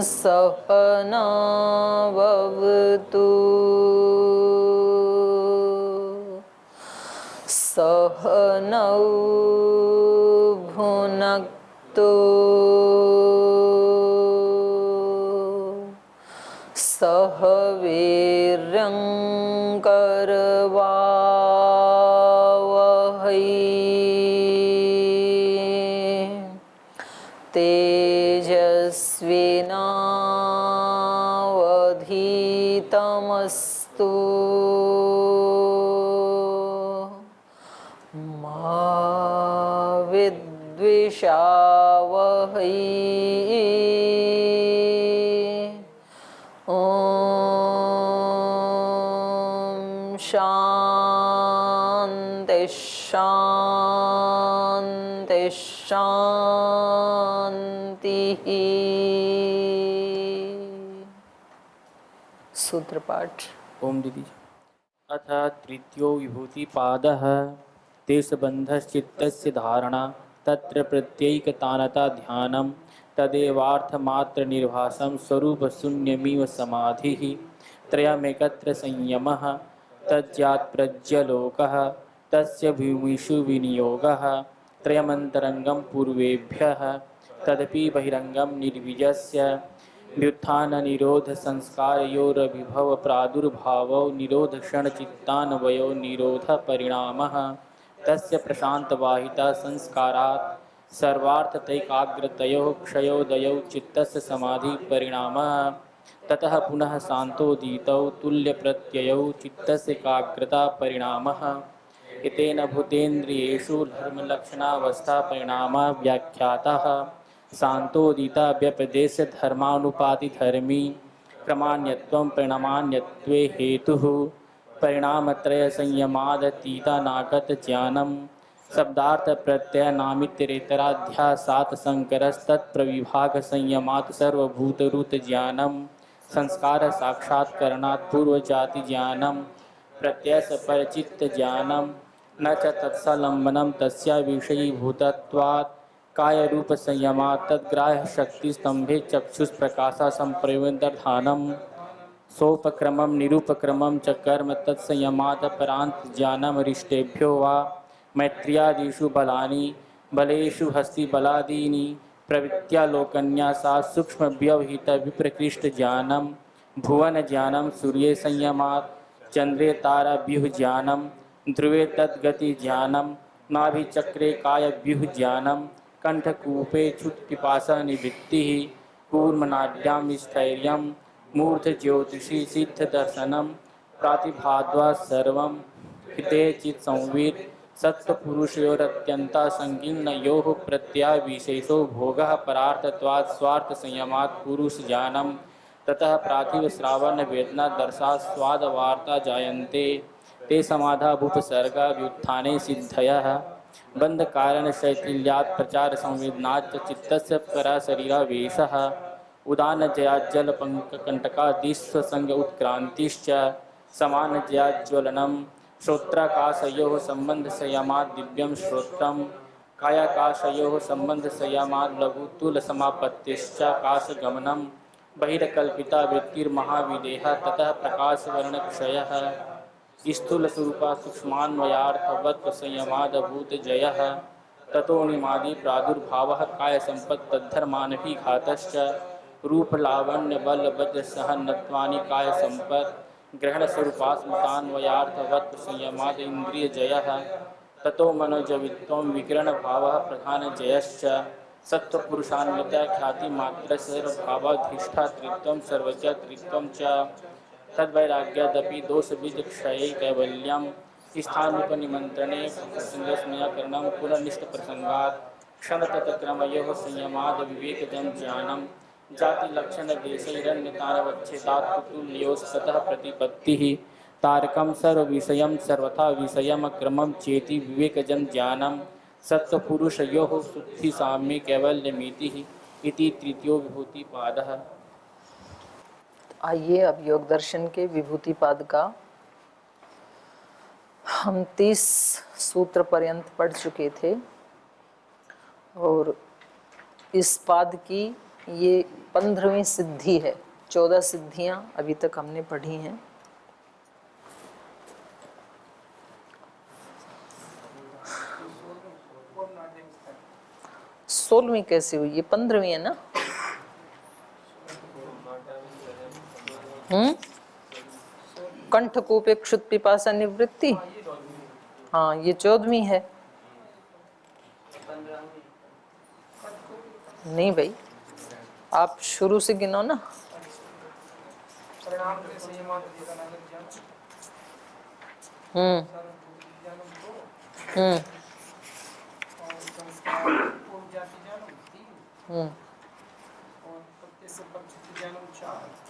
सहनावतु सहनौ भुनक्तु सह वीर्यं करवावहै तेजस्विनावधीतमस्तु मा विद्विषावहै। शांति शांति शांति। सूत्र पाठ। ओम दीदी। अथ तृतीयो विभूतिपादः देशबन्धश्चित्तस्य धारणा तत्र प्रत्यैकतानता ध्यानं तदेवार्थमात्रनिर्भासं स्वरूपशून्यमिव समाधिः त्रयमेकत्र संयमः तज्ज्ञातप्रज्ञलोकः तस्य भूमिषु विनियोगः त्रयमन्तरङ्गं पूर्वेभ्यः तदपि बहिरङ्गं निर्वीर्यस्य व्युत्थान निरोध संस्कारयोरभिभव प्रादुर्भावो निरोध क्षणचित्तान्वयो निरोध परिणामः तस्य प्रशान्तवाहिता संस्कारात् सर्वार्थतैकाग्रतयोः क्षयोदयौ चित्तस्य समाधि परिणामः ततः पुनः शान्तोदितौ तुल्यप्रत्ययौ चित्तस्य एकाग्रता परिणामः एतेन भूतेन्द्रियेषु धर्मलक्षणावस्था परिणामः व्याख्यातः शान्तोदिता व्यपदेश धर्मानुपातिधर्मी प्रमाण्यत्वं परिणामान्यत्वे हेतुः परिणामत्रय संयमादतीतानागत ज्ञानं शब्दार्थ प्रत्यय नामितरेतराध्यासात् संकरस्तत्प्रविभाग संयमात् सर्वभूतरूत ज्ञानं संस्कार साक्षात्करणात् पूर्वजाति ज्ञानं प्रत्ययस परिचित ज्ञानं न च तत्सलम्बनं तस्या विषयीभूतत्वात् काय रूप संयमात् तद्ग्राह्य शक्ति स्तंभे चक्षुष्प्रकाशा संप्रयोगदर्धानं सोपक्रमं निरूपक्रमं च कर्म तत्संयमात् परान्त ज्ञानमरिष्टेभ्यो वा मैत्र्यादिषु बलानि बलेषु हस्तिबलादीनि प्रवृत्त्यालोकन्यासा सूक्ष्मव्यवहितविप्रकृष्टज्ञानं भुवनज्ञानं सूर्ये संयमात् चन्द्रे ताराव्यूहज्ञानं ध्रुवे तद्गतिज्ञानं नाभिचक्रे कायव्यूहज्ञानं कंठकूपे क्षुत्पिपासा निवृत्तिः कूर्मनाड्यां स्थैर्यं मूर्धज्योतिषी सिद्धदर्शनं प्रातिभाद्वा सर्वं हिते चित्संवित् सत्पुरुषयोरत्यन्ता संकीर्णयोः प्रत्ययविशेषो भोगः परार्थत्वात् स्वार्थसंयमात् पुरुषज्ञानं ततः पार्थिवश्रावणवेदनादर्शास्वादवार्ता जायन्ते ते समाधाभूपसर्गा व्युत्थाने सिद्धयः बन्धकारणशैथिल्यात् प्रचारसंवेदनाच्च चित्तस्य पराशरीरावेशः उदानजयाज्जलपङ्ककण्टकादिस्वसङ्ग उत्क्रान्तिश्च समानजयाज्ज्वलनं श्रोत्राकाशयोः सम्बन्धसंयमात् दिव्यं श्रोत्रं कायाकाशयोः सम्बन्धसंयमात् लघुतुलसमापत्तिश्च काशगमनं बहिर्कल्पिता वृत्तिर्महाविदेहा ततः प्रकाशवर्णक्षयः स्थूलस्वरूपा सूक्ष्मान्वयार्थवत्त्वसंयमादभूतजयः ततोऽणिमादि प्रादुर्भावः कायसम्पत्तद्धर्मानभिघातश्च रूपलावण्यबलवज्रसहनत्वानि कायसम्पत् ग्रहणस्वरूपास्मृतान्वयार्थवत्त्वसंयमाद इन्द्रियजयः ततो मनोजवित्वं विकिरणभावः प्रधानजयश्च सत्त्वपुरुषान्विता ख्यातिमात्रसर्वभावाधिष्ठातृत्वं सर्वज्ञतृत्वं च तद्वैराग्यादपि दोषबीजक्षये कैवल्यं स्थानोपनिमन्त्रणे संगस्मयाकरणं पुनर्निष्ठप्रसङ्गात् क्षणततक्रमयोः संयमाद विवेकजं ज्ञानं जातिलक्षणदेशैरन्यतारवच्छेदात् तुल्योस्ततः प्रतिपत्तिः तारकं सर्वविषयं सर्वथा विषयमक्रमं चेति विवेकजं ज्ञानं सत्त्वपुरुषयोः शुद्धिसाम्ये कैवल्यमिति इति तृतीयो विभूतिपादः। आइए अब योग दर्शन के विभूतिपाद का हम 30 सूत्र पर्यंत पढ़ चुके थे और इस पाद की ये 15वीं सिद्धि है। 14 सिद्धियां अभी तक हमने पढ़ी हैं। सोलहवीं कैसे हुई? ये 15वीं है ना? कंठ कूपे क्षुत पिपासा निवृत्ति, हाँ ये 14वीं है। नहीं भाई, आप शुरू से गिनो ना। हम्म हम्म हम्म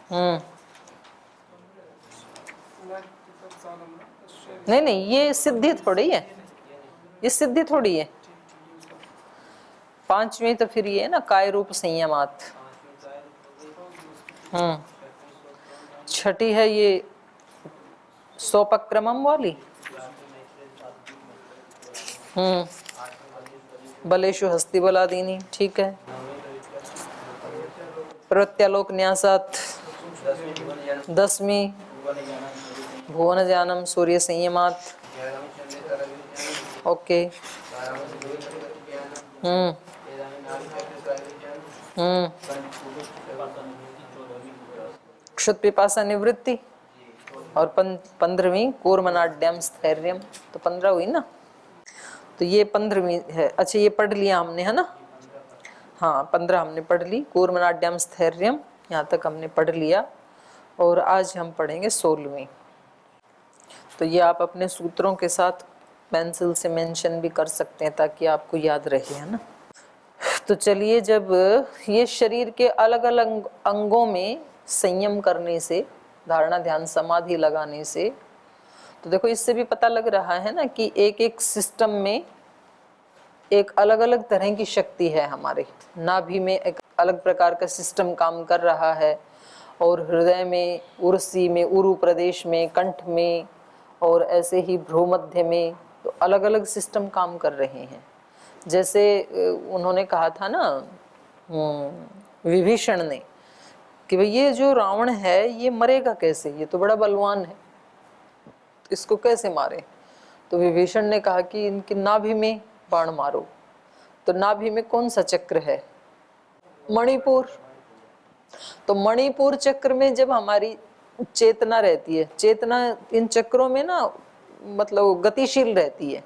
हम्म नहीं नहीं, ये सिद्धि थोड़ी है, ये सिद्धि थोड़ी है। 5वीं तो फिर ये है ना, काय रूप संयमात। 6ठी है ये सोपक्रमम वाली। बलेशु हस्ति बलादीनी, ठीक है। प्रत्यालोक न्यासात 10वीं भुवन ज्ञानम सूर्य संयमात, ओके। क्षुत पिपासा निवृत्ति, और 15वीं कूर्मनाड्यम स्थैर्यम, तो 15 हुई ना। तो ये 15वीं है। अच्छा ये पढ़ लिया हमने, है ना? हाँ 15 हमने पढ़ ली। कूर्मनाड्यम स्थैर्यम यहाँ तक हमने पढ़ लिया। और आज हम पढ़ेंगे 16वीं। तो ये आप अपने सूत्रों के साथ पेंसिल से मेंशन भी कर सकते हैं ताकि आपको याद रहे, है ना? तो चलिए, जब ये शरीर के अलग अलग अंगों में संयम करने से, धारणा ध्यान समाधि लगाने से, तो देखो इससे भी पता लग रहा है ना कि एक एक सिस्टम में एक अलग अलग तरह की शक्ति है। हमारे नाभि में एक अलग प्रकार का सिस्टम काम कर रहा है, और हृदय में, उर्सी में, उरु प्रदेश में, कंठ में, और ऐसे ही भ्रूमध्य में, तो अलग अलग सिस्टम काम कर रहे हैं। जैसे उन्होंने कहा था ना विभीषण ने कि भाई ये जो रावण है ये मरेगा कैसे, ये तो बड़ा बलवान है, इसको कैसे मारे? तो विभीषण ने कहा कि इनकी नाभि में बाण मारो। तो नाभि में कौन सा चक्र है? मणिपुर। तो मणिपुर चक्र में जब हमारी चेतना रहती है, चेतना इन चक्रों में ना मतलब गतिशील रहती है,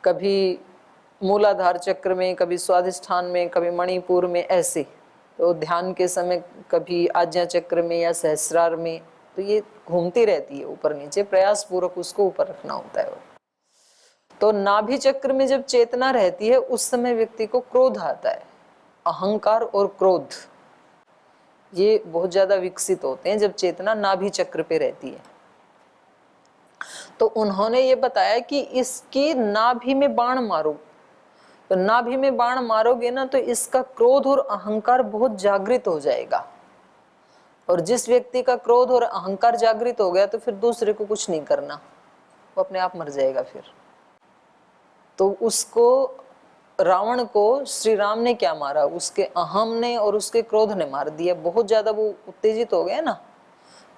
कभी मूलाधार चक्र में, कभी स्वाधिष्ठान में, कभी मणिपुर में, ऐसे। तो ध्यान के समय कभी आज्ञा चक्र में या सहस्रार में, तो ये घूमती रहती है ऊपर नीचे, प्रयास पूर्वक उसको ऊपर रखना होता है। तो नाभि चक्र में जब चेतना रहती है उस समय व्यक्ति को क्रोध आता है। अहंकार और क्रोध ये बहुत ज्यादा विकसित होते हैं जब चेतना नाभि चक्र पे रहती है। तो उन्होंने ये बताया कि इसकी नाभि में बाण मारो। तो नाभि में बाण मारोगे ना तो इसका क्रोध और अहंकार बहुत जागृत हो जाएगा, और जिस व्यक्ति का क्रोध और अहंकार जागृत हो गया तो फिर दूसरे को कुछ नहीं करना, वो अपने आप मर जाएगा फिर। तो उसको, रावण को श्री राम ने क्या मारा? उसके अहम ने और उसके क्रोध ने मार दिया। बहुत ज्यादा वो उत्तेजित हो गया ना,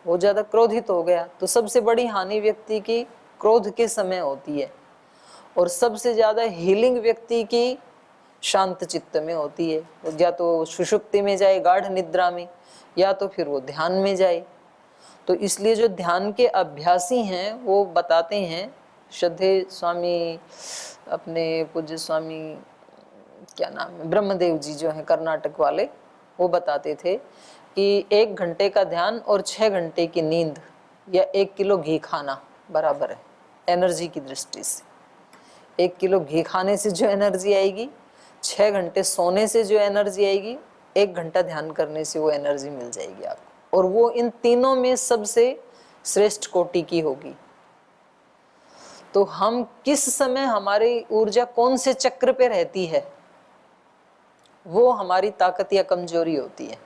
बहुत ज्यादा क्रोधित हो गया। तो सबसे बड़ी हानि व्यक्ति की क्रोध के समय होती है, और सबसे ज्यादा हीलिंग व्यक्ति की शांत चित्त में होती है। या तो सुषुप्ति में जाए, गाढ़ निद्रा में, या तो फिर वो ध्यान में जाए। तो इसलिए जो ध्यान के अभ्यासी हैं वो बताते हैं, श्रद्धेय स्वामी, अपने पूज्य स्वामी क्या नाम है, ब्रह्मदेव जी जो हैं कर्नाटक वाले, वो बताते थे कि 1 घंटे का ध्यान और 6 घंटे की नींद या 1 किलो घी खाना बराबर है एनर्जी की दृष्टि से। 1 किलो घी खाने से जो एनर्जी आएगी, 6 घंटे सोने से जो एनर्जी आएगी, 1 घंटा ध्यान करने से वो एनर्जी मिल जाएगी आपको, और वो इन तीनों में सबसे श्रेष्ठ कोटि की होगी। तो हम किस समय, हमारी ऊर्जा कौन से चक्र पे रहती है, वो हमारी ताकत या कमजोरी होती है।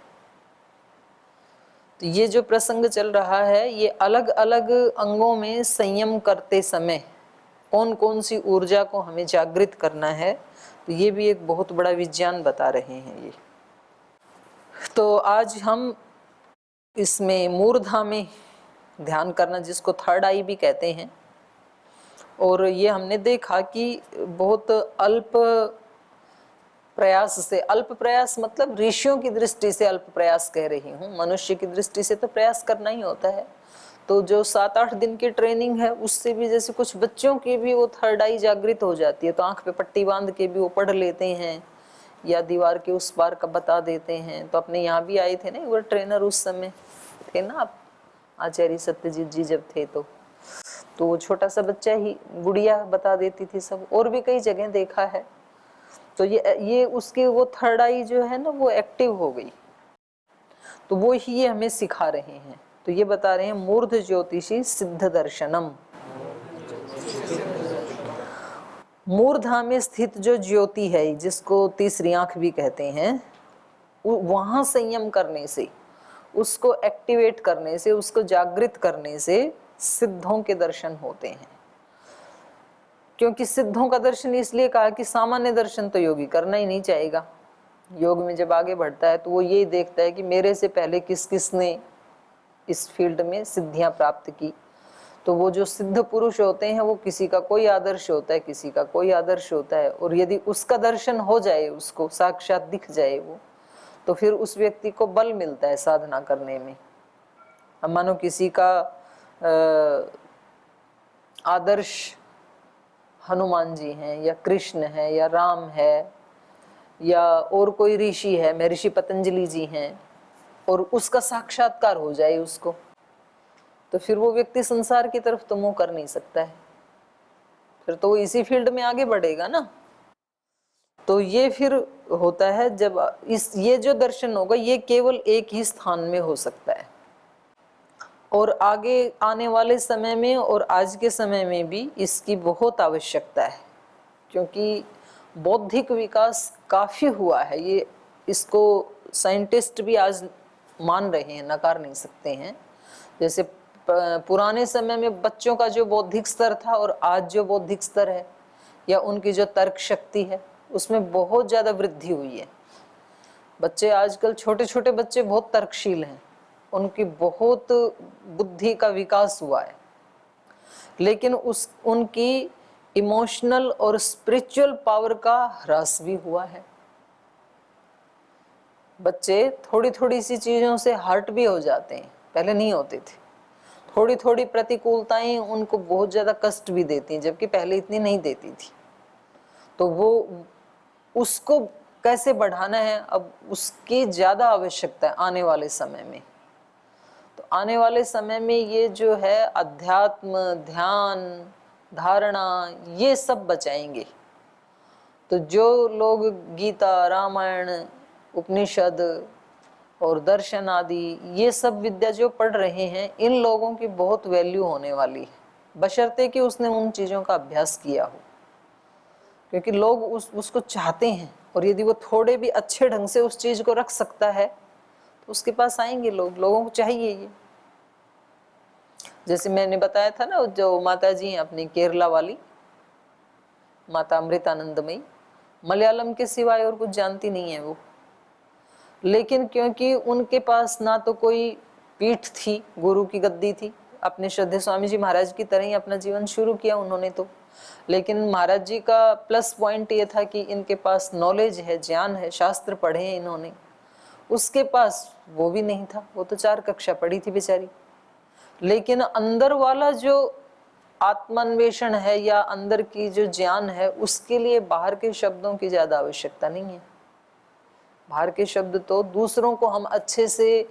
तो ये जो प्रसंग चल रहा है, ये अलग अलग अंगों में संयम करते समय कौन कौन सी ऊर्जा को हमें जागृत करना है, तो ये भी एक बहुत बड़ा विज्ञान बता रहे हैं ये। तो आज हम इसमें मूर्धा में ध्यान करना, जिसको थर्ड आई भी कहते हैं, और ये हमने देखा कि बहुत अल्प प्रयास से, अल्प प्रयास मतलब ऋषियों की दृष्टि से अल्प प्रयास कह रही हूँ, मनुष्य की दृष्टि से तो प्रयास करना ही होता है। तो जो 7-8 दिन की ट्रेनिंग है उससे भी, जैसे कुछ बच्चों की भी वो थर्ड आई जागृत हो जाती है, तो आंख पे पट्टी बांध के भी वो पढ़ लेते हैं या दीवार के उस पार का बता देते हैं। तो अपने यहाँ भी आए थे ना वो ट्रेनर, उस समय थे ना आप, आचार्य सत्यजीत जी जब थे, तो वो छोटा सा बच्चा ही गुड़िया बता देती थी सब, और भी कई जगह देखा है। तो ये उसकी वो थर्ड आई जो है ना वो एक्टिव हो गई, तो वो ही ये हमें सिखा रहे हैं। तो ये बता रहे हैं मूर्ध ज्योतिषी सिद्ध दर्शनम, मूर्धा में स्थित जो ज्योति है, जिसको तीसरी आंख भी कहते हैं, वहां संयम करने से, उसको एक्टिवेट करने से, उसको जागृत करने से सिद्धों के दर्शन होते हैं। क्योंकि सिद्धों का दर्शन इसलिए कहा कि सामान्य दर्शन तो योगी करना ही नहीं चाहेगा। योग में जब आगे बढ़ता है तो वो यही देखता है कि मेरे से पहले किस किस ने इस फील्ड में सिद्धियां प्राप्त की। तो वो जो सिद्ध पुरुष होते हैं वो किसी का कोई आदर्श होता है, किसी का कोई आदर्श होता है, और यदि उसका दर्शन हो जाए, उसको साक्षात दिख जाए वो, तो फिर उस व्यक्ति को बल मिलता है साधना करने में। अब मानो किसी का आदर्श हनुमान जी हैं या कृष्ण है या राम है या और कोई ऋषि है, महर्षि पतंजलि जी हैं, और उसका साक्षात्कार हो जाए उसको, तो फिर वो व्यक्ति संसार की तरफ तो मुंह कर नहीं सकता है, फिर तो वो इसी फील्ड में आगे बढ़ेगा ना। तो ये फिर होता है जब ये जो दर्शन होगा ये केवल एक ही स्थान में हो सकता है, और आगे आने वाले समय में और आज के समय में भी इसकी बहुत आवश्यकता है, क्योंकि बौद्धिक विकास काफी हुआ है। ये इसको साइंटिस्ट भी आज मान रहे हैं, नकार नहीं सकते हैं। जैसे पुराने समय में बच्चों का जो बौद्धिक स्तर था और आज जो बौद्धिक स्तर है या उनकी जो तर्क शक्ति है उसमें बहुत ज्यादा वृद्धि हुई है। बच्चे आजकल, छोटे छोटे बच्चे बहुत तर्कशील हैं, उनकी बहुत बुद्धि का विकास हुआ है, लेकिन उनकी इमोशनल और स्पिरिचुअल पावर का ह्रास भी हुआ है। बच्चे थोड़ी थोड़ी सी चीजों से हर्ट भी हो जाते हैं, पहले नहीं होते थे। थोड़ी थोड़ी प्रतिकूलताएं उनको बहुत ज्यादा कष्ट भी देती हैं, जबकि पहले इतनी नहीं देती थी। तो वो उसको कैसे बढ़ाना है, अब उसकी ज्यादा आवश्यकता है आने वाले समय में। तो आने वाले समय में ये जो है अध्यात्म, ध्यान, धारणा, ये सब बचाएंगे। तो जो लोग गीता, रामायण, उपनिषद और दर्शन आदि ये सब विद्या जो पढ़ रहे हैं, इन लोगों की बहुत वैल्यू होने वाली है, बशर्ते कि उसने उन चीज़ों का अभ्यास किया हो। क्योंकि लोग उसको चाहते हैं, और यदि वो थोड़े भी अच्छे ढंग से उस चीज़ को रख सकता है तो उसके पास आएंगे लोग। लोगों को चाहिए ये। जैसे मैंने बताया था ना, जो माता जी हैं अपनी केरला वाली माता अमृतानंदमयी, मलयालम के सिवाय और कुछ जानती नहीं है वो, लेकिन क्योंकि उनके पास ना तो कोई पीठ थी, गुरु की गद्दी थी, अपने श्रद्धेय स्वामी जी महाराज की तरह ही अपना जीवन शुरू किया उन्होंने तो। लेकिन महाराज जी का प्लस पॉइंट ये था कि इनके पास नॉलेज है, ज्ञान है, शास्त्र पढ़े हैं इन्होंने। उसके पास वो भी नहीं था, वो तो 4 कक्षा पढ़ी थी बेचारी। लेकिन अंदर वाला जो आत्मान्वेषण है या अंदर की जो ज्ञान है, उसके लिए बाहर के शब्दों की ज्यादा आवश्यकता नहीं है। बाहर के शब्द तो दूसरों को हम अच्छे से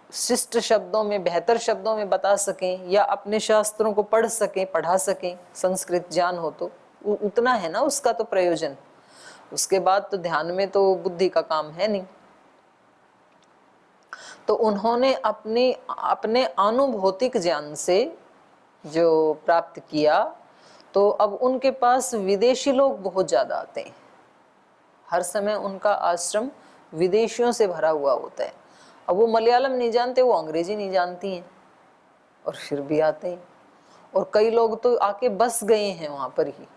शिष्ट शब्दों में, बेहतर शब्दों में बता सकें, या अपने शास्त्रों को पढ़ सकें, पढ़ा सकें, संस्कृत ज्ञान हो तो उतना है ना उसका तो प्रयोजन। उसके बाद तो ध्यान में तो बुद्धि का काम है नहीं। तो उन्होंने अपने अनुभौतिक ज्ञान से जो प्राप्त किया, तो अब उनके पास विदेशी लोग बहुत ज्यादा आते हैं। हर समय उनका आश्रम विदेशियों से भरा हुआ होता है। अब वो मलयालम नहीं जानते, वो अंग्रेजी नहीं जानती हैं, और फिर भी आते हैं। और कई लोग तो आके बस गए हैं वहाँ पर ही,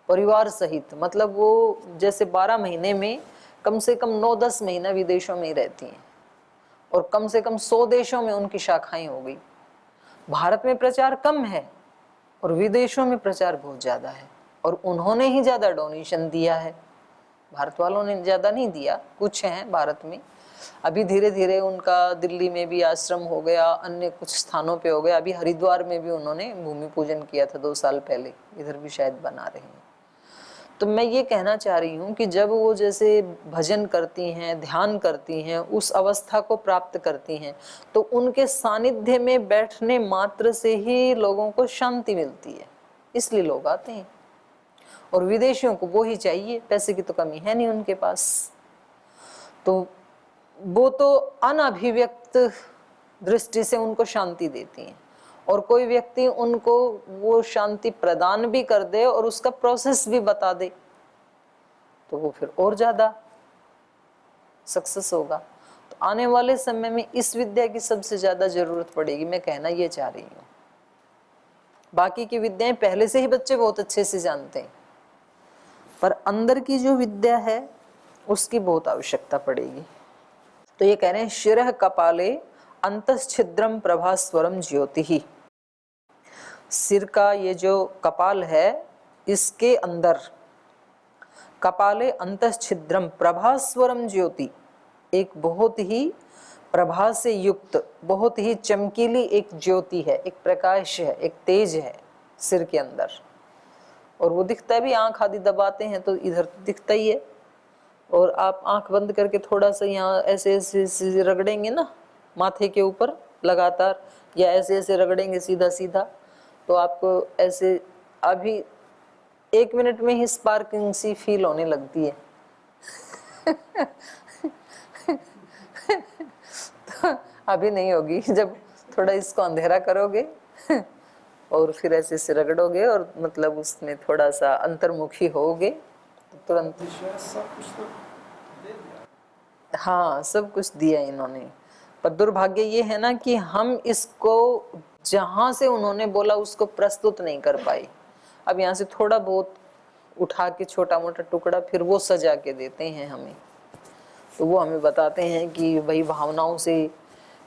परिवार सहित। मतलब वो जैसे 12 महीने में कम से कम 9-10 महीना विदेशों में ही रहती हैं और कम से कम 100 देशों में उनकी शाखाएं हो गई। भारत में प्रचार कम है और विदेशों में प्रचार बहुत ज़्यादा है, और उन्होंने ही ज़्यादा डोनेशन दिया है, भारत वालों ने ज़्यादा नहीं दिया। कुछ हैं भारत में, अभी धीरे धीरे उनका दिल्ली में भी आश्रम हो गया, अन्य कुछ स्थानों पे हो गया। अभी हरिद्वार में भी उन्होंने भूमि पूजन किया था 2 साल पहले, इधर भी शायद बना रहे हैं। तो मैं ये कहना चाह रही हूँ कि जब वो जैसे भजन करती हैं, ध्यान करती हैं, उस अवस्था को प्राप्त करती हैं, तो उनके सानिध्य में बैठने मात्र से ही लोगों को शांति मिलती है, इसलिए लोग आते हैं। और विदेशियों को वो ही चाहिए, पैसे की तो कमी है नहीं उनके पास, तो वो तो अनभिव्यक्त दृष्टि से उनको शांति देती हैं। और कोई व्यक्ति उनको वो शांति प्रदान भी कर दे और उसका प्रोसेस भी बता दे, तो वो फिर और ज्यादा सक्सेस होगा। तो आने वाले समय में इस विद्या की सबसे ज्यादा जरूरत पड़ेगी, मैं कहना ये चाह रही हूँ। बाकी की विद्याएं पहले से ही बच्चे बहुत अच्छे से जानते हैं, पर अंदर की जो विद्या है उसकी बहुत आवश्यकता पड़ेगी। तो ये कह रहे हैं शिरः कपाले अंतश्छिद्रम प्रभास्वरम ज्योति ही। सिर का ये जो कपाल है, इसके अंदर कपाले अंतश्छिद्रम प्रभास्वरम ज्योति, एक बहुत ही प्रभा से युक्त, बहुत ही चमकीली एक ज्योति है, एक प्रकाश है, एक तेज है सिर के अंदर। और वो दिखता है भी, आंख आदि दबाते हैं तो इधर तो दिखता ही है। और आप आंख बंद करके थोड़ा सा यहाँ ऐसे ऐसे रगड़ेंगे ना माथे के ऊपर लगातार, या ऐसे ऐसे रगड़ेंगे सीधा सीधा, तो आपको ऐसे अभी 1 मिनट में ही स्पार्किंग सी फील होने लगती है। तो अभी नहीं होगी, जब थोड़ा इसको अंधेरा करोगे और फिर ऐसे से रगड़ोगे और मतलब उसमें थोड़ा सा अंतर्मुखी होगे तो तुरंत। हाँ, सब कुछ दिया इन्होंने, पर दुर्भाग्य ये है ना कि हम इसको जहां से उन्होंने बोला उसको प्रस्तुत नहीं कर पाए। अब यहाँ से थोड़ा बहुत उठा के छोटा मोटा टुकड़ा फिर वो सजा के देते हैं हमें, तो वो हमें बताते हैं कि भाई भावनाओं से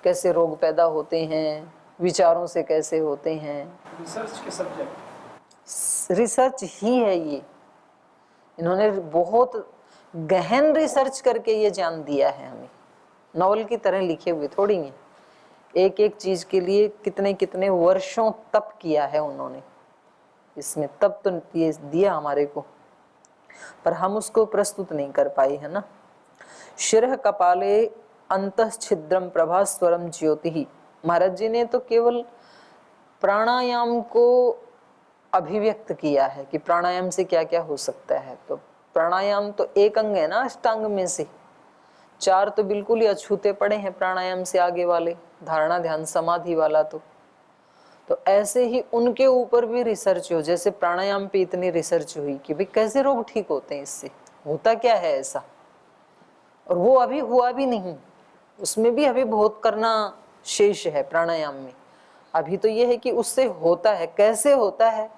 कैसे रोग पैदा होते हैं, विचारों से कैसे होते हैं। रिसर्च के सब्जेक्ट, रिसर्च ही है ये, इन्होंने बहुत गहन रिसर्च करके ये जान दिया है हमें। नॉवल की तरह लिखे हुए थोड़ी हैं, एक एक चीज के लिए कितने कितने वर्षों तप किया है उन्होंने इसमें, तब तो ये दिया हमारे को, पर हम उसको प्रस्तुत नहीं कर पाए, है ना। शिरः कपाले अंतश्छिद्रम प्रभास्वरम ज्योति ही। महाराज जी ने तो केवल प्राणायाम को अभिव्यक्त किया है कि प्राणायाम से क्या क्या हो सकता है। तो प्राणायाम तो एक अंग है ना अष्टांग में से, 4 तो बिल्कुल ही अछूते पड़े हैं प्राणायाम से आगे वाले, धारणा ध्यान समाधि वाला। तो ऐसे ही उनके ऊपर भी रिसर्च हो, जैसे प्राणायाम पे इतनी रिसर्च हुई कि भाई कैसे रोग ठीक होते हैं, इससे होता क्या है ऐसा। और वो अभी हुआ भी नहीं, उसमें भी अभी बहुत करना शेष है प्राणायाम में। अभी तो ये है कि उससे होता है, कैसे होता है।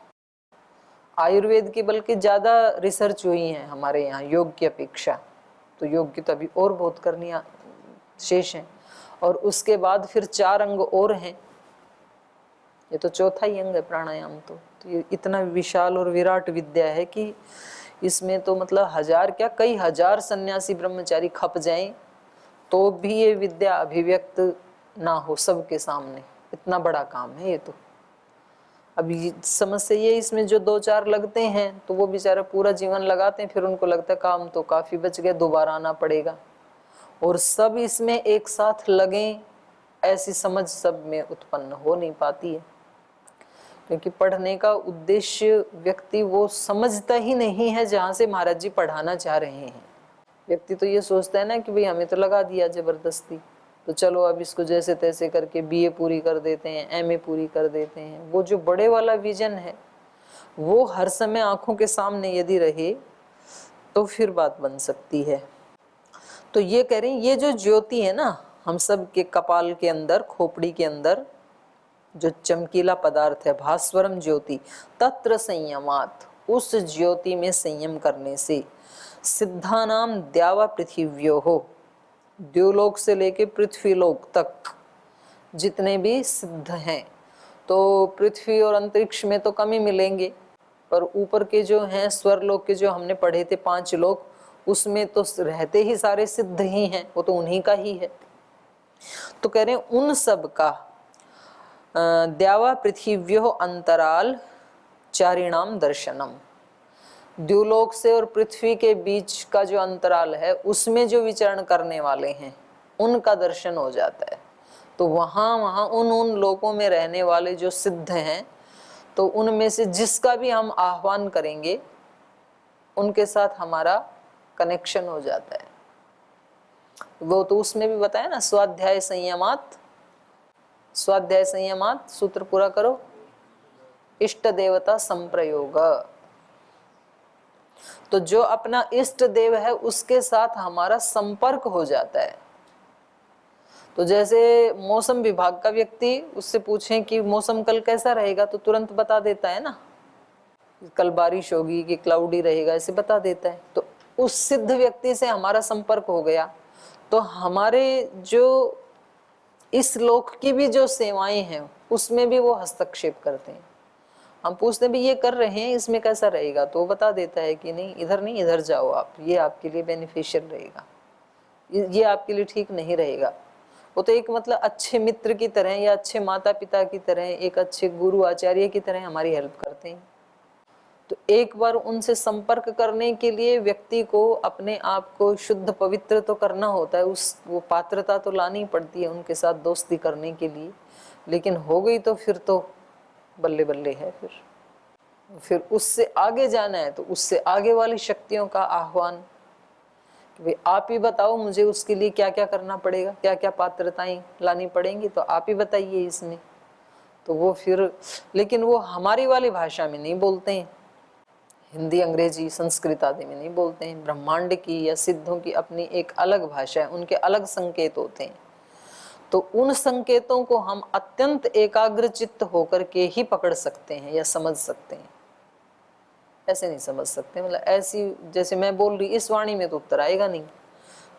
आयुर्वेद की बल्कि ज्यादा रिसर्च हुई है हमारे यहाँ योग की अपेक्षा, तो योग की तो अभी और बहुत करनी शेष है। और उसके बाद फिर 4 अंग और हैं, ये तो चौथा ही अंग है प्राणायाम। तो ये इतना विशाल और विराट विद्या है कि इसमें तो मतलब हजार क्या कई हजार सन्यासी ब्रह्मचारी खप जाएं तो भी ये विद्या अभिव्यक्त ना हो सबके सामने, इतना बड़ा काम है ये तो। अभी समस्या ये इसमें जो 2-4 लगते हैं तो वो बेचारा पूरा जीवन लगाते हैं, फिर उनको लगता है काम तो काफी बच गया, दोबारा आना पड़ेगा। और सब इसमें एक साथ लगें ऐसी समझ सब में उत्पन्न हो नहीं पाती है, क्योंकि पढ़ने का उद्देश्य व्यक्ति वो समझता ही नहीं है जहाँ से महाराज जी पढ़ाना चाह रहे हैं। व्यक्ति तो ये सोचता है ना कि भाई हमें तो लगा दिया जबरदस्ती, तो चलो अब इसको जैसे तैसे करके बीए पूरी कर देते हैं, एमए पूरी कर देते हैं। वो जो बड़े वाला विजन है वो हर समय आंखों के सामने यदि रहे तो फिर बात बन सकती है। तो ये कह रहे हैं ये जो ज्योति है ना हम सब के कपाल के अंदर, खोपड़ी के अंदर जो चमकीला पदार्थ है भास्वरम ज्योति, तत्र संयमात, उस ज्योति में संयम करने से सिद्धानाम द्यावा पृथिव्योः, द्युलोक से लेके पृथ्वीलोक तक जितने भी सिद्ध हैं, तो पृथ्वी और अंतरिक्ष में तो कम ही मिलेंगे, पर ऊपर के जो हैं स्वरलोक के जो हमने पढ़े थे 5 लोक, उसमें तो रहते ही सारे सिद्ध ही हैं, वो तो उन्हीं का ही है। तो कह रहे हैं उन सब का द्यावा पृथिव्यो अंतराल चारिणाम दर्शनम, द्युलोक से और पृथ्वी के बीच का जो अंतराल है उसमें जो विचरण करने वाले हैं उनका दर्शन हो जाता है। तो वहाँ उन लोकों में रहने वाले जो सिद्ध हैं, तो उनमें से जिसका भी हम आह्वान करेंगे उनके साथ हमारा कनेक्शन हो जाता है। वो तो उसमें भी बताया ना, स्वाध्याय संयमात, स्वाध्याय संयमात सूत्र पूरा करो, इष्ट देवता संप्रयोग। तो जो अपना इष्ट देव है उसके साथ हमारा संपर्क हो जाता है। तो जैसे मौसम विभाग का व्यक्ति, उससे पूछें कि मौसम कल कैसा रहेगा तो तुरंत बता देता है ना, कल बारिश होगी कि क्लाउडी रहेगा, ऐसे बता देता है। तो उस सिद्ध व्यक्ति से हमारा संपर्क हो गया, तो हमारे जो इस लोक की भी जो सेवाएं हैं उसमें भी वो हस्तक्षेप करते हैं। हम पूछते हैं भी ये कर रहे हैं, इसमें कैसा रहेगा, तो वो बता देता है कि नहीं इधर नहीं, इधर जाओ आप, ये आपके लिए बेनिफिशियल रहेगा, ये आपके लिए ठीक नहीं रहेगा। वो तो एक मतलब अच्छे मित्र की तरह या अच्छे माता पिता की तरह, एक अच्छे गुरु आचार्य की तरह हमारी हेल्प करते हैं। तो एक बार उनसे संपर्क करने के लिए व्यक्ति को अपने आप को शुद्ध पवित्र तो करना होता है, वो पात्रता तो लानी पड़ती है उनके साथ दोस्ती करने के लिए। लेकिन हो गई तो फिर तो बल्ले बल्ले है, फिर उससे आगे जाना है तो उससे आगे वाली शक्तियों का आह्वान कि भाई आप ही बताओ मुझे उसके लिए क्या क्या करना पड़ेगा, क्या क्या पात्रताएं लानी पड़ेंगी, तो आप ही बताइए इसमें। तो वो फिर, लेकिन वो हमारी वाली भाषा में नहीं बोलते हैं, हिंदी अंग्रेजी संस्कृत आदि में नहीं बोलते हैं। ब्रह्मांड की या सिद्धों की अपनी एक अलग भाषा है, उनके अलग संकेत होते हैं। तो उन संकेतों को हम अत्यंत एकाग्रचित्त होकर के ही पकड़ सकते हैं या समझ सकते हैं, ऐसे नहीं समझ सकते। मतलब ऐसी जैसे मैं बोल रही इस वाणी में तो उत्तर आएगा नहीं।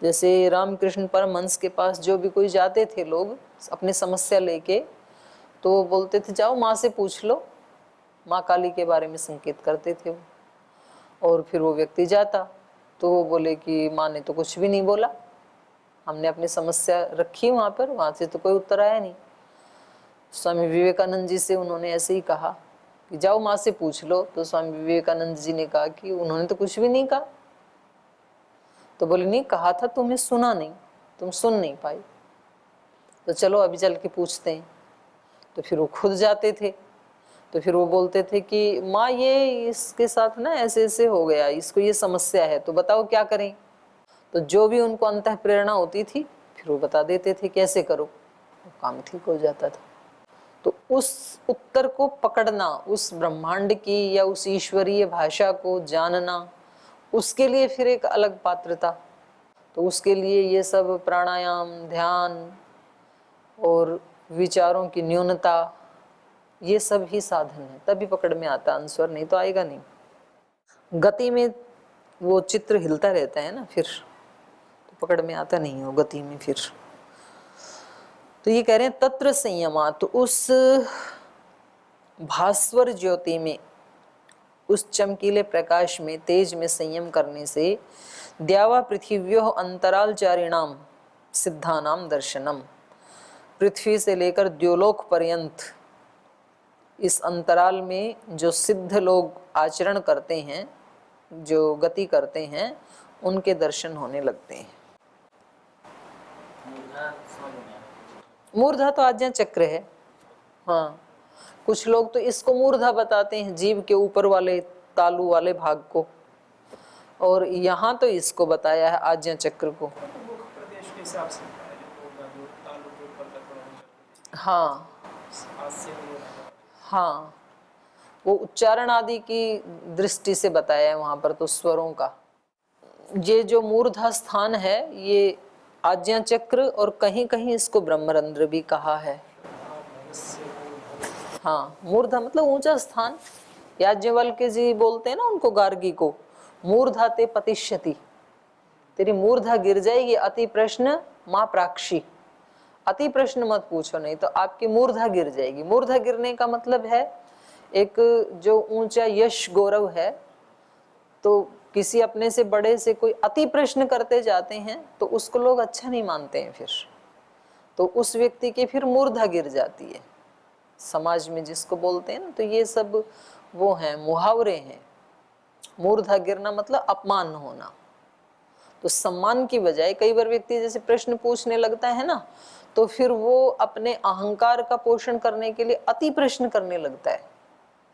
जैसे रामकृष्ण परमहंस के पास जो भी कोई जाते थे लोग अपनी समस्या लेके, तो वो बोलते थे जाओ माँ से पूछ लो, माँ काली के बारे में संकेत करते थे वो। और फिर वो व्यक्ति जाता तो वो बोले कि माँ ने तो कुछ भी नहीं बोला, हमने अपनी समस्या रखी वहाँ पर, वहाँ से तो कोई उत्तर आया नहीं। स्वामी विवेकानंद जी से उन्होंने ऐसे ही कहा कि जाओ माँ से पूछ लो, तो स्वामी विवेकानंद जी ने कहा कि उन्होंने तो कुछ भी नहीं कहा। तो बोले नहीं कहा था, तुम्हें सुना नहीं, तुम सुन नहीं पाई, तो चलो अभी चल के पूछते हैं। तो फिर वो खुद जाते थे, तो फिर वो बोलते थे कि माँ ये इसके साथ ना ऐसे ऐसे हो गया, इसको ये समस्या है, तो बताओ क्या करें। तो जो भी उनको अंतः प्रेरणा होती थी फिर वो बता देते थे कैसे करो, काम ठीक हो जाता था। तो उस उत्तर को पकड़ना, उस ब्रह्मांड की या उस ईश्वरीय भाषा को जानना, उसके लिए फिर एक अलग पात्रता। तो उसके लिए ये सब प्राणायाम, ध्यान और विचारों की न्यूनता, ये सब ही साधन है, तभी पकड़ में आता अनुस्वर, नहीं तो आएगा नहीं। गति में वो चित्र हिलता रहता है ना, फिर तो पकड़ में आता नहीं हो गति में फिर। तो ये कह रहे हैं तत्र संयमा, तो उस भास्वर ज्योति में, उस चमकीले प्रकाश में, तेज में संयम करने से द्यावा पृथिव्यो अंतरालचारिणाम सिद्धानाम दर्शनम, पृथ्वी से लेकर द्योलोक पर्यंत इस अंतराल में जो सिद्ध लोग आचरण करते हैं, जो गति करते हैं, उनके दर्शन होने लगते हैं। मूर्धा तो आज्ञा चक्र है। हाँ, कुछ लोग तो इसको मूर्धा बताते हैं, जीव के ऊपर वाले तालू वाले भाग को, और यहाँ तो इसको बताया है आज्ञा चक्र को। मुख प्रदेश के हिसाब से तालु के ऊपर का थोड़ा, हाँ हास्य में ये रहा। हाँ, वो उच्चारण आदि की दृष्टि से बताया है वहां पर तो स्वरों का। ये जो मूर्धा स्थान है ये आज्ञा चक्र, और कहीं कहीं इसको ब्रह्मरंध्र भी कहा है। हाँ, मूर्धा मतलब ऊंचा स्थान। याज्ञवल्क्य जी बोलते हैं ना उनको, गार्गी को मूर्धा ते पतिष्यति, तेरी मूर्धा गिर जाएगी। अति प्रश्न माँ प्राक्षी, अति प्रश्न मत पूछो नहीं तो आपकी मूर्धा गिर जाएगी। मूर्धा गिरने का मतलब है एक जो ऊंचा यश गौरव है, तो किसी अपने से बड़े से कोई अति प्रश्न करते जाते हैं तो उसको लोग अच्छा नहीं मानते हैं, फिर तो उस व्यक्ति की फिर मूर्धा गिर जाती है समाज में जिसको बोलते हैं ना। तो ये सब वो हैं, मुहावरे हैं। मूर्धा गिरना मतलब अपमान होना। तो सम्मान की बजाय कई बार व्यक्ति जैसे प्रश्न पूछने लगता है ना, तो फिर वो अपने अहंकार का पोषण करने के लिए अति प्रश्न करने लगता है।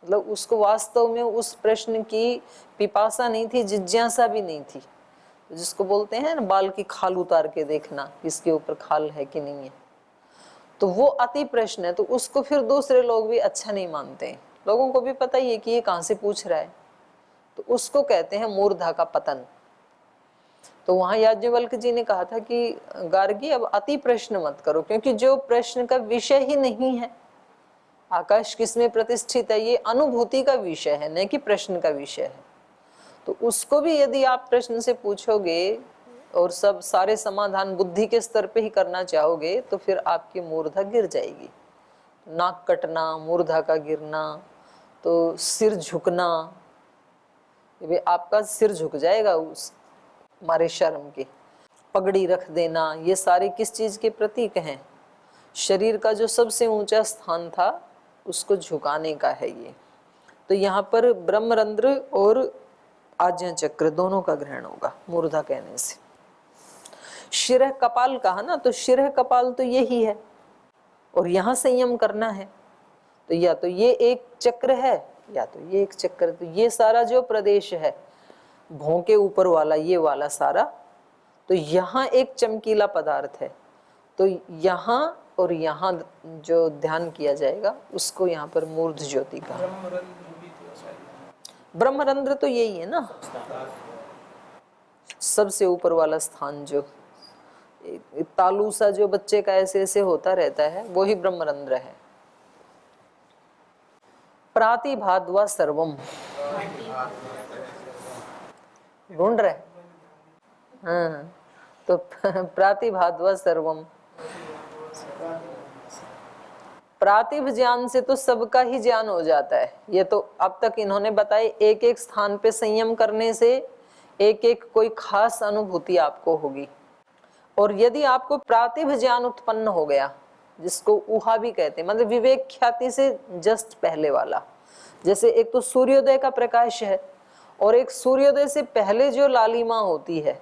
मतलब उसको वास्तव में उस प्रश्न की पिपासा नहीं थी, जिज्ञासा भी नहीं थी, जिसको बोलते हैं ना बाल की खाल उतार के देखना, इसके ऊपर खाल है कि नहीं है। तो वो अति प्रश्न है, तो उसको फिर दूसरे लोग भी अच्छा नहीं मानते हैं। लोगों को भी पता ही है कि ये कहाँ से पूछ रहा है, तो उसको कहते हैं मूर्धा का पतन। तो वहां याज्ञवल्क्य जी ने कहा था कि गार्गी अब अति प्रश्न मत करो, क्योंकि जो प्रश्न का विषय ही नहीं है, आकाश किसमें प्रतिष्ठित है, ये अनुभूति का विषय है, न कि प्रश्न का विषय है। तो उसको भी यदि आप प्रश्न से पूछोगे और सब सारे समाधान बुद्धि के स्तर पे ही करना चाहोगे, तो फिर आपकी मूर्धा गिर जाएगी। नाक कटना, मूर्धा का गिरना, तो सिर झुकना, ये आपका सिर झुक जाएगा उस हमारे शर्म के। पगड़ी रख देना, ये सारे किस चीज के प्रतीक हैं? शरीर का जो सबसे ऊंचा स्थान था उसको झुकाने का है ये। तो यहाँ पर ब्रह्मरंध्र और आज्ञा चक्र दोनों का ग्रहण होगा मूर्धा कहने से। शिरह कपाल कहा ना, तो शिरह कपाल तो यही है और यहाँ संयम करना है। तो या तो ये एक चक्र है या तो ये एक चक्र। तो ये सारा जो प्रदेश है भों के ऊपर वाला, ये वाला सारा, तो यहाँ एक चमकीला पदार्थ है। तो यहाँ और यहाँ जो ध्यान किया जाएगा उसको यहाँ पर मूर्ध ज्योति का। ब्रह्मरंध्र तो यही है ना, सबसे ऊपर वाला स्थान, जो तालू सा जो बच्चे का ऐसे ऐसे होता रहता है, वो ही ब्रह्मरंध्र है। प्रातिभाद्वा सर्वम, ढूंढ रहे? हाँ, तो प्रातिभाद्वा सर्वम, प्रातिभ ज्ञान से तो सबका ही ज्ञान हो जाता है। ये तो अब तक इन्होंने बताए, एक एक स्थान पे संयम करने से एक एक कोई खास अनुभूति आपको होगी। और यदि आपको प्रातिभ ज्ञान उत्पन्न हो गया, जिसको ऊहा भी कहते हैं, मतलब विवेक ख्याति से जस्ट पहले वाला, जैसे एक तो सूर्योदय का प्रकाश है और एक सूर्योदय से पहले जो लालिमा होती है,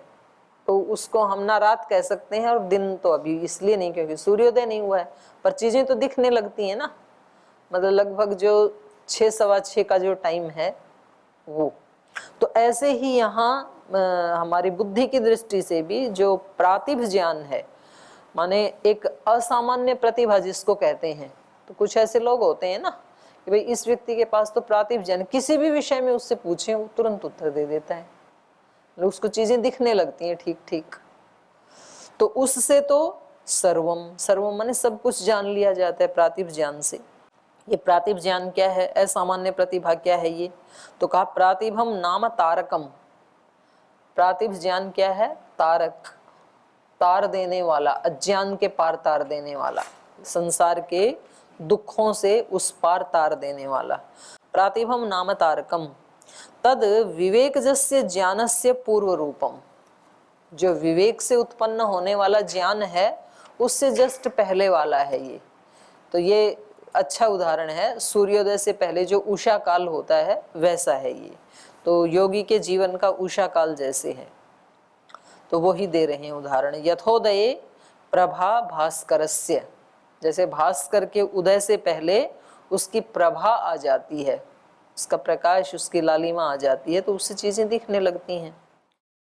तो उसको हम ना रात कह सकते हैं और दिन तो अभी इसलिए नहीं क्योंकि सूर्योदय नहीं हुआ है, पर चीजें तो दिखने लगती हैं ना। मतलब लगभग जो 6 सवा 6 का जो टाइम है वो। तो ऐसे ही यहाँ हमारी बुद्धि की दृष्टि से भी जो प्रातिभ ज्ञान है, माने एक असामान्य प्रतिभा जिसको कहते हैं, तो कुछ ऐसे लोग होते हैं ना कि भाई इस व्यक्ति के पास तो प्रातिभ ज्ञान, किसी भी विषय में उससे पूछें वो तुरंत उत्तर दे देता है, उसको चीजें दिखने लगती हैं ठीक ठीक। तो उससे तो सर्वम, सर्वम माने सब कुछ जान लिया जाता है प्रातिभ ज्ञान से। ये प्रातिभ ज्ञान क्या है, असामान्य प्रतिभा क्या है ये? तो कहा प्रातिभम नाम तारकम। प्रातिभ ज्ञान क्या है? तारक, तार देने वाला, अज्ञान के पार तार देने वाला, संसार के दुखों से उस पार तार देने वाला। प्रातिभम नाम तारकम तद विवेक जस्य ज्ञानस्य पूर्व रूपम। जो विवेक से उत्पन्न होने वाला ज्ञान है उससे जस्ट पहले वाला है ये। तो ये अच्छा उदाहरण है, सूर्योदय से पहले जो उषा काल होता है वैसा है ये। तो योगी के जीवन का उषा काल जैसे है, तो वो ही दे रहे हैं उदाहरण। यथोदये प्रभा भास्करस्य, जैसे भास्कर के उदय से पहले उसकी प्रभा आ जाती है, उसका प्रकाश, उसकी लालिमा आ जाती है, तो उससे चीजें दिखने लगती हैं।